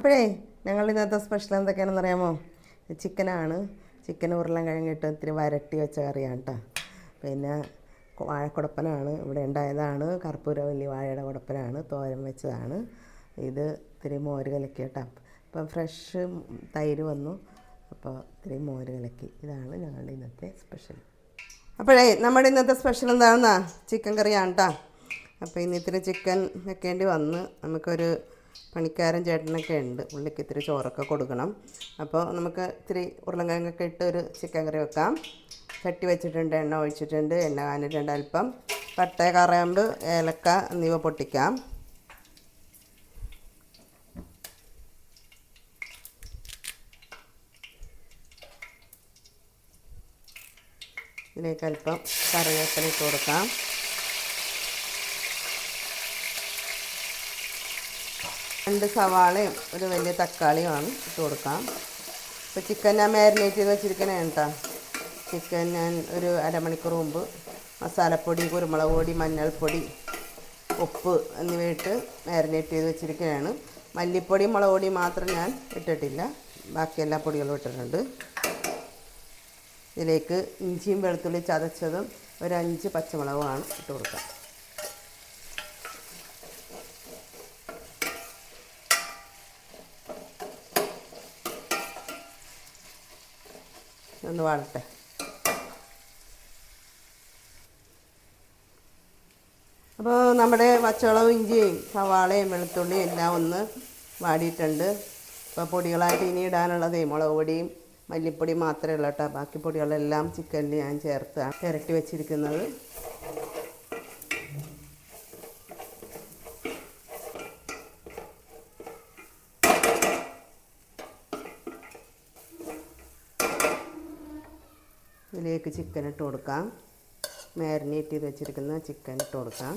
അപ്പോഴേ ഞങ്ങൾ ഇന്നത്തെ സ്പെഷ്യൽ എന്തൊക്കെയാണെന്ന് അറിയാമോ? ചിക്കനാണ്. ചിക്കൻ ഉരുളൻകിഴങ്ങിട്ട് ഇത്തിരി വരട്ടി വെച്ച കറിയാണ് കേട്ടോ. പിന്നെ വാഴക്കുടപ്പനാണ് ഇവിടെ ഉണ്ടായതാണ്. കർപ്പൂരവല്ലി വാഴയുടെ കുടപ്പനാണ്, തോരൻ വെച്ചതാണ്. ഇത് ഇത്തിരി മോര് കലക്കി കേട്ടോ. ഇപ്പം ഫ്രഷ് തൈര് വന്നു, അപ്പോൾ ഇത്തിരി മോര് കലക്കി. ഇതാണ് ഞങ്ങളുടെ ഇന്നത്തെ സ്പെഷ്യൽ. അപ്പോഴേ നമ്മുടെ ഇന്നത്തെ സ്പെഷ്യൽ എന്താണെന്നാ ചിക്കൻ കറിയാണ് കേട്ടോ. അപ്പോൾ ഇന്ന് ഇത്തിരി ചിക്കൻ വെക്കേണ്ടി വന്ന്. നമുക്കൊരു പണിക്കാരൻ ചേട്ടനൊക്കെ ഉണ്ട്, പുള്ളിക്ക് ഇത്തിരി ചോറൊക്കെ കൊടുക്കണം. അപ്പോൾ നമുക്ക് ഇത്തിരി ഉരുളൻകിഴങ്ങൊക്കെ ഇട്ട് ഒരു ചിക്കൻ കറി വെക്കാം. ചട്ടി വെച്ചിട്ടുണ്ട്, എണ്ണ ഒഴിച്ചിട്ടുണ്ട്, എണ്ണ കാഞ്ഞിട്ടുണ്ട്. അല്പം പട്ട, കറാമ്പ്, ഏലക്ക എന്നിവ പൊട്ടിക്കാം. ഇതിലേക്ക് അല്പം കറിവേപ്പില ഇട്ട് കൊടുക്കാം. രണ്ട് സവാളയും ഒരു വലിയ തക്കാളിയുമാണ് ഇട്ട് കൊടുക്കാം. ഇപ്പോൾ ചിക്കൻ ഞാൻ മാരിനേറ്റ് ചെയ്ത് വെച്ചിരിക്കണേ കേട്ടോ. ചിക്കൻ ഞാൻ ഒരു അരമണിക്കൂർ മുമ്പ് മസാലപ്പൊടി, കുരുമുളക് പൊടി, മഞ്ഞൾപ്പൊടി, ഉപ്പ് എന്നിവയിട്ട് മാരിനേറ്റ് ചെയ്ത് വെച്ചിരിക്കുകയാണ്. മല്ലിപ്പൊടി, മുളക് പൊടി മാത്രം ഞാൻ ഇട്ടിട്ടില്ല, ബാക്കി എല്ലാ പൊടികളും ഇട്ടിട്ടുണ്ട്. ഇതിലേക്ക് ഇഞ്ചിയും വെളുത്തുള്ളി ചതച്ചതും ഒരു 5 പച്ചമുളകുമാണ് ഇട്ട് കൊടുക്കുക. ഒന്ന് വാഴട്ടെ. അപ്പോൾ നമ്മുടെ പച്ചമുളകും ഇഞ്ചിയും സവാളയും വെളുത്തുള്ളിയും എല്ലാം ഒന്ന് വാടിയിട്ടുണ്ട്. ഇപ്പോൾ പൊടികളായിട്ട് ഇനി ഇടാനുള്ളത് മുളക് പൊടിയും മല്ലിപ്പൊടിയും മാത്രമേ ഉള്ളൂ കേട്ടോ. ബാക്കി പൊടികളെല്ലാം ചിക്കനിൽ ഞാൻ ചേർത്ത് പുരട്ടി വെച്ചിരിക്കുന്നത്. ഇതിലേക്ക് ചിക്കൻ ഇട്ട് കൊടുക്കാം. മാരിനേറ്റ് ചെയ്ത് വെച്ചിരിക്കുന്ന ചിക്കൻ ഇട്ട് കൊടുക്കാം.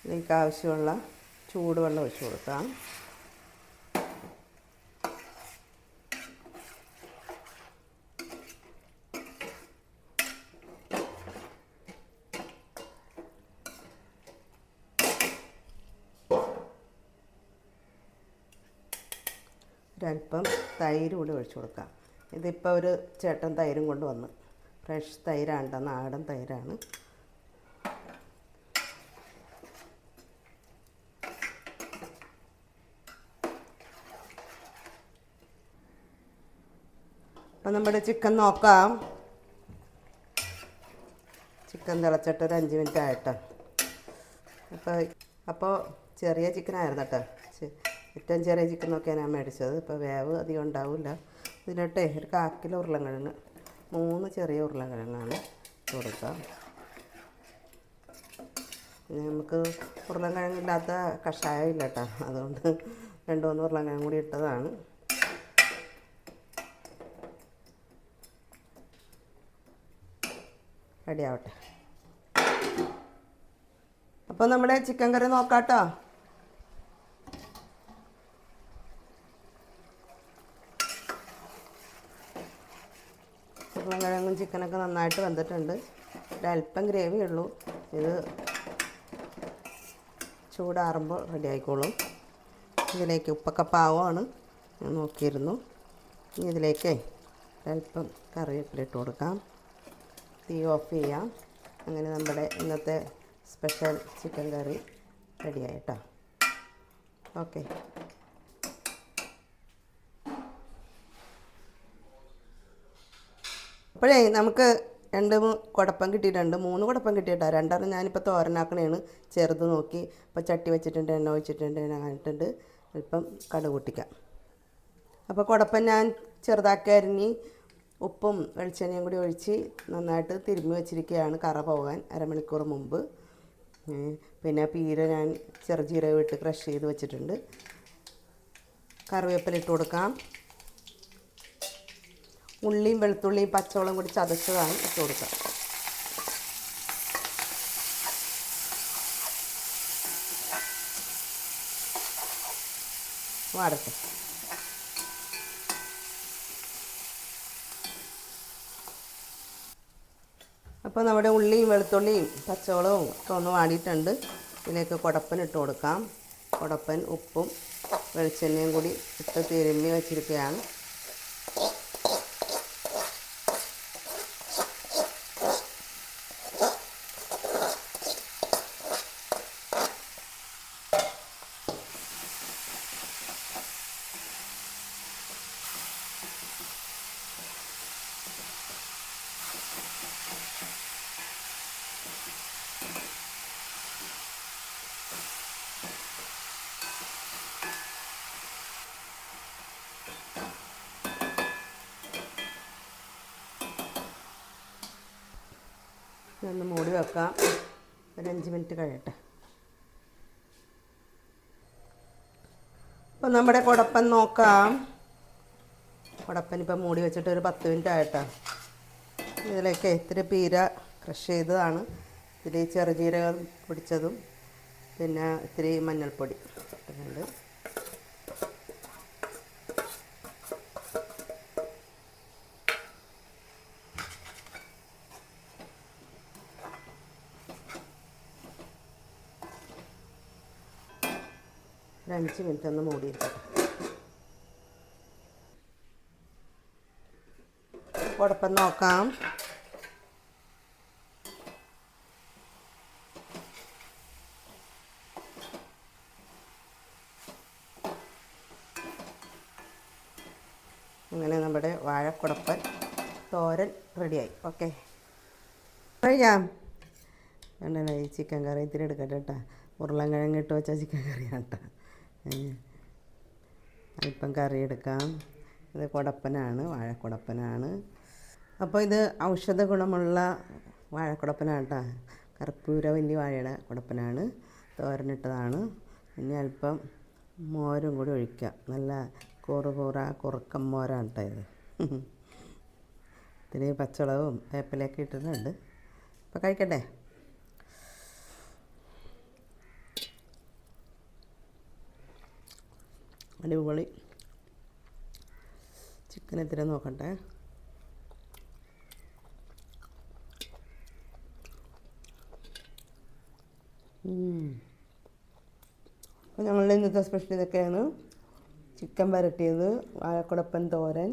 ഇതിലേക്ക് ആവശ്യമുള്ള ചൂടുവെള്ളം ഒഴിച്ച് കൊടുക്കാം. ഒരല്പം തൈര് കൂടി ഒഴിച്ച് കൊടുക്കാം. ഇതിപ്പോൾ ഒരു ചേട്ടൻ തൈരും കൊണ്ട് വന്ന്, ഫ്രഷ് തൈരാണ്, നാടൻ തൈരാണ്. അപ്പോൾ നമ്മുടെ ചിക്കൻ നോക്കാം. ചിക്കൻ തിളച്ചിട്ട് ഒരു 5 മിനിറ്റ് ആയിട്ടോ. അപ്പോൾ ചെറിയ ചിക്കനായിരുന്നു കേട്ടോ. ഏറ്റവും ചെറിയ ചിക്കൻ നോക്കിയാണ് ഞാൻ മേടിച്ചത്. ഇപ്പോൾ വേവ് അധികം ഉണ്ടാവില്ല. ഇതിലോട്ടേ ഒരു 1/4 കിലോ ഉരുളൻകിഴങ്ങ്, 3 ചെറിയ ഉരുളൻകിഴങ്ങാണ് കൊടുക്കുക. പിന്നെ നമുക്ക് ഉരുളൻകിഴങ്ങില്ലാത്ത കഷായം ഇല്ല കേട്ടോ, അതുകൊണ്ട് 2-3 ഉരുളൻകിഴങ്ങ് കൂടി ഇട്ടതാണ്. റെഡി ആവട്ടെ. അപ്പോൾ നമ്മുടെ ചിക്കൻ കറി നോക്കാം കേട്ടോ. ഉരുളൻകിഴങ്ങും ചിക്കനൊക്കെ നന്നായിട്ട് വെന്തിട്ടുണ്ട്. ഒരല്പം ഗ്രേവി ഉള്ളൂ. ഇത് ചൂടാറുമ്പോൾ റെഡി ആയിക്കോളും. ഇതിലേക്ക് ഉപ്പൊക്കെ പാവമാണ്, ഞാൻ നോക്കിയിരുന്നു. ഇനി ഇതിലേക്ക് ഒരല്പം കറിവേപ്പില ഇട്ട് കൊടുക്കാം. തീ ഓഫ് ചെയ്യാം. അങ്ങനെ നമ്മുടെ ഇന്നത്തെ സ്പെഷ്യൽ ചിക്കൻ കറി റെഡിയായിട്ടോ. ഓക്കെ. അപ്പോഴേ നമുക്ക് 2 കുടപ്പം കിട്ടിയിട്ടുണ്ട്, 3 കുടപ്പം കിട്ടിയിട്ടാ. 2 ഞാനിപ്പോൾ തോരനാക്കണേണ്, ചെറുത് നോക്കി. ഇപ്പോൾ ചട്ടി വെച്ചിട്ടുണ്ട്, എണ്ണ ഒഴിച്ചിട്ടുണ്ട്, എണ്ണ കാണിട്ടുണ്ട്. അല്പം കടുക് പൊട്ടിക്കാം. അപ്പോൾ കുടപ്പം ഞാൻ ചെറുതാക്കി അരിഞ്ഞ് ഉപ്പും വെളിച്ചെണ്ണയും കൂടി ഒഴിച്ച് നന്നായിട്ട് തിരുമ്മി വെച്ചിരിക്കുകയാണ്, കറ പോകാൻ അരമണിക്കൂർ മുമ്പ്. പിന്നെ പീര ഞാൻ ചെറുജീരകം ഇട്ട് ക്രഷ് ചെയ്ത് വെച്ചിട്ടുണ്ട്. കറിവേപ്പില ഇട്ട് കൊടുക്കാം. ഉള്ളിയും വെളുത്തുള്ളിയും പച്ചമുളകും കൂടി ചതച്ചതാണ് ഇട്ട് കൊടുക്കാം. വാടട്ടെ. അപ്പോൾ നമ്മുടെ ഉള്ളിയും വെളുത്തുള്ളിയും പച്ചമുളകും ഒക്കെ ഒന്ന് വാടിയിട്ടുണ്ട്. ഇതിലേക്ക് കുടപ്പൻ ഇട്ട് കൊടുക്കാം. കുടപ്പൻ ഉപ്പും വെളിച്ചെണ്ണയും കൂടി ഇട്ട് തിരുമ്മി വെച്ചിരിക്കുകയാണ്. ഒന്ന് മൂടി വെക്കാം. ഒരു 5 മിനിറ്റ് കഴിയട്ടെ. അപ്പോൾ നമ്മുടെ കുടപ്പൻ നോക്കാം. കുടപ്പൻ ഇപ്പം മൂടി വെച്ചിട്ട് ഒരു 10 മിനിറ്റ് ആയിട്ടാണ്. ഇതിലേക്ക് ഇത്തിരി പീര ക്രഷ് ചെയ്തതാണ്, ഇത്തിരി ചെറുജീരകം പൊടിച്ചതും പിന്നെ ഇത്തിരി മഞ്ഞൾപ്പൊടി ഇട്ടിട്ടുണ്ട്. ഒരു 5 മിനിറ്റ് ഒന്ന് മൂടിയിരിക്കട്ടെ. കുടപ്പൻ നോക്കാം. അങ്ങനെ നമ്മുടെ വാഴക്കുടപ്പൻ തോരൻ റെഡിയായി. ഓക്കെ, കഴിയാം. കണ്ടല്ലേ, ഈ ചിക്കൻ കറി ഇത്തിരി എടുക്കട്ടെ കേട്ടോ. ഉരുളൻകിഴങ്ങ് ഇട്ട് വെച്ച ചിക്കൻ കറിയാണ് കേട്ടോ. അല്പം കറി എടുക്കാം. ഇത് കുടപ്പനാണ്, വാഴക്കുടപ്പനാണ്. അപ്പോൾ ഇത് ഔഷധ ഗുണമുള്ള വാഴക്കുടപ്പനാണ് കേട്ടോ. കർപ്പൂര വലിയ വാഴയുടെ കുടപ്പനാണ്, തോരനിട്ടതാണ്. ഇനി അല്പം മോരും കൂടി ഒഴിക്കാം. നല്ല കുറുക്കം മോരാണ് കേട്ടോ ഇത്. ഇത്തിരി പച്ചമുളകും വേപ്പിലയൊക്കെ ഇട്ടിട്ടുണ്ട്. അപ്പോൾ കഴിക്കട്ടെ. അടിപൊളി. ചിക്കൻ ഇത്തിരി നോക്കട്ടെ. അപ്പോൾ ഞങ്ങളുടെ ഇന്നത്തെ സ്പെഷ്യൽ ഇതൊക്കെയാണ്. ചിക്കൻ വരട്ടിയത്, വാഴക്കുടപ്പൻ തോരൻ,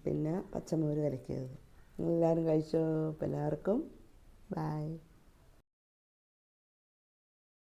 പിന്നെ പച്ചമോര് കലക്കിയത്. എല്ലാവരും കഴിച്ചോ? അപ്പോൾ എല്ലാവർക്കും ബൈ.